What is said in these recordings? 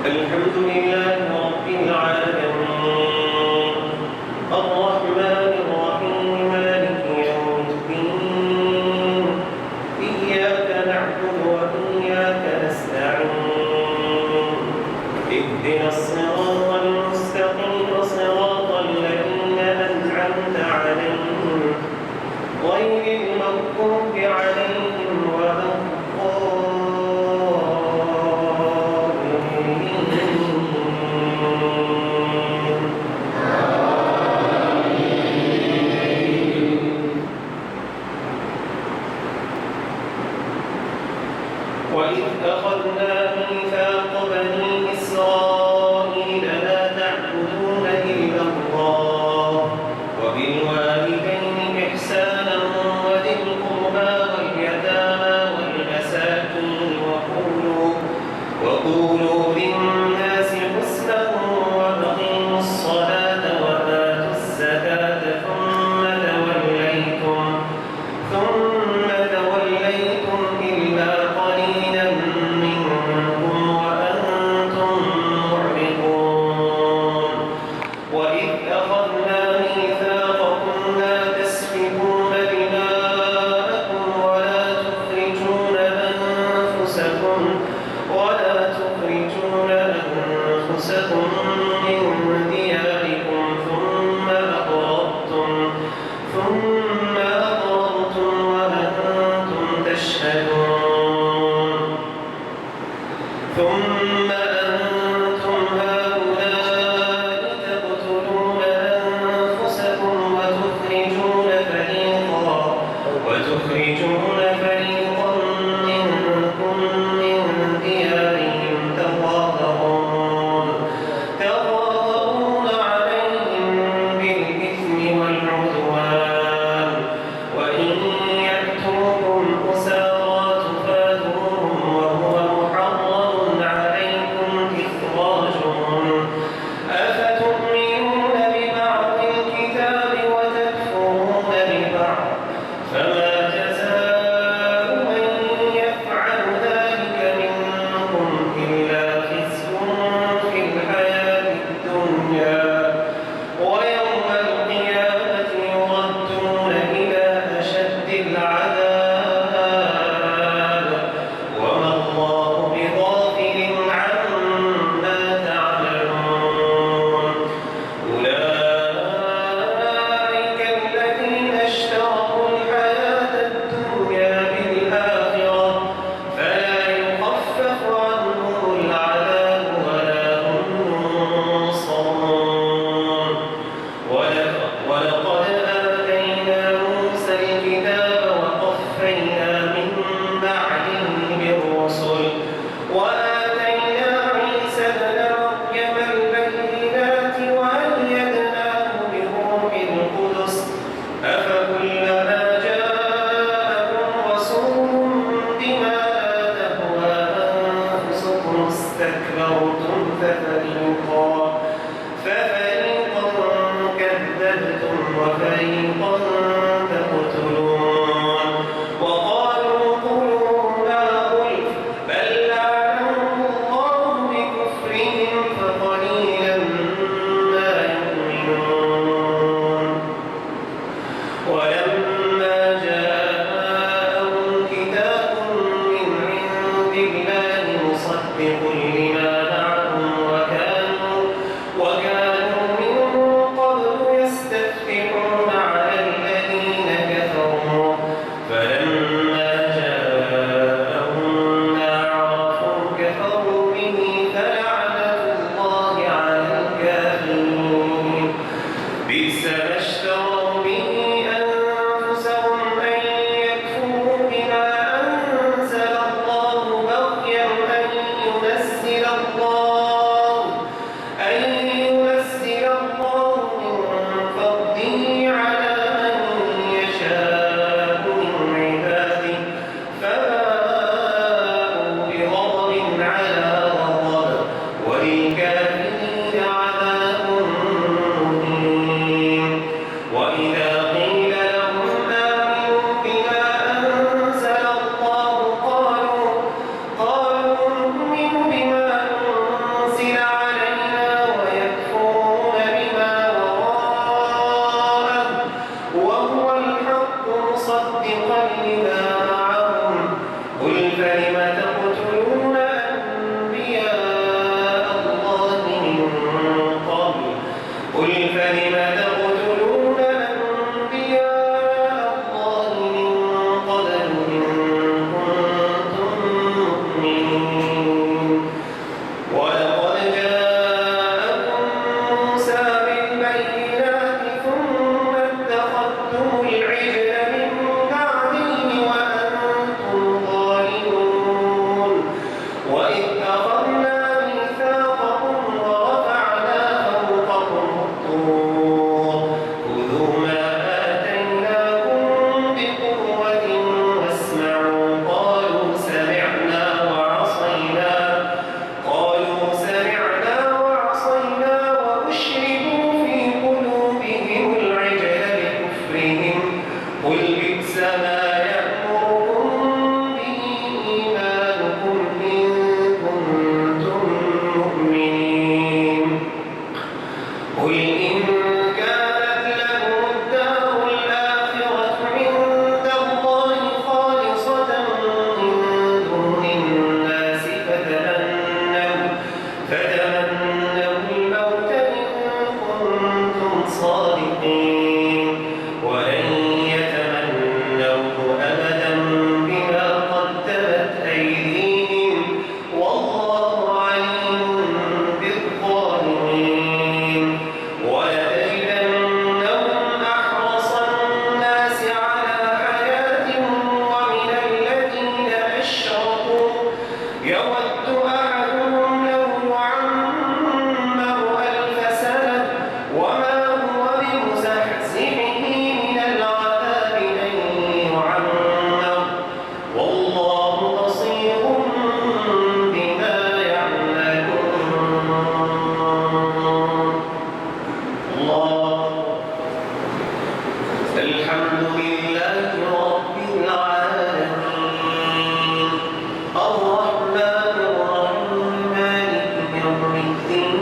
الحمد لله رب العالمين الرحمن الرحيم مالك يوم الدين إياك نعبد وإياك نستعين اهدنا الصراط المستقيم صراط الذين أنعمت عليهم غير المغضوب عليهم ولا وإذ أخذنا ميثاق بني إسرائيل لا تعبدون إلا الله وبالوالدين إحسانا وذي القربى واليتامى والمساكين وقولوا للناس حسنا وأقيموا الصلاة وآتوا الزكاة ثم توليتم إلا قليلا منكم وأنتم معرضون وإذ أخذنا ميثاقكم لا تسفكون دماءكم ولا تخرجون أنفسكم من دياركم ثم أقررتم وأنتم تشهدون ثم أنتم هؤلاء تقتلون أنفسكم وتخرجون فريقا منكم من ديارهم تظاهرون عليهم بالإثم والعدوان وإن يأتوكم أسارى تفادوهم وهو محرم عليكم إخراجهم أفتؤمنون ببعض الكتاب وتكفرون ببعض فما جزاء من يفعل ذلك منكم إلا خزي في الحياة الدنيا ويوم القيامة يردون إلى أشد العذاب وما الله بغافل عما تعملون أولئك الذين اشتروا الحياة الدنيا بالآخرة فلا يخفف عنهم العذاب ولا هم ينصرون ولقد آتينا موسى الكتاب وقفينا من بعده بالرسل وآتينا عيسى ابن مريم البينات وأيدناه بروح القدس أفكلما جاءكم رسول بما لا تهوى أنفسكم استكبرتم ففريقا كذبتم وفريقا تقتلون وقالوا قلوبنا غلف بل لعنهم الله بكفرهم فقليلا ما يؤمنون ولما جاءهم كتاب من عند الله مصدق لما معهم وكانوا من قبل يستفتحون على الذين كفروا فلما جاءهم ما عرفوا كفروا به فلعنة الله على الكافرين بئس ما اشتروا به قل بئس ما يأمركم به إيمانكم إن كنتم مؤمنين قل إن كانت لكم الدار الآخرة عند الله خالصة من دون الناس فتمنوا الموت إن كنتم صادقين ولن يتمنوه أبدا بما قدمت أيديهم والله عليم بالظالمين ولتجدنهم أحرص الناس على حياة ومن الذين أشركوا يود أحدهم لو يعمر ألف سنة وما هو بمزحزحه من العذاب أن يعمر والله بصير بما يعملون الله الحمد لله رب العالمين الرحمن الرحيم مالك يوم الدين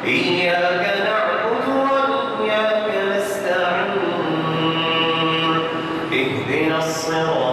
إياك نعبد وإياك نستعين اهدنا الصراط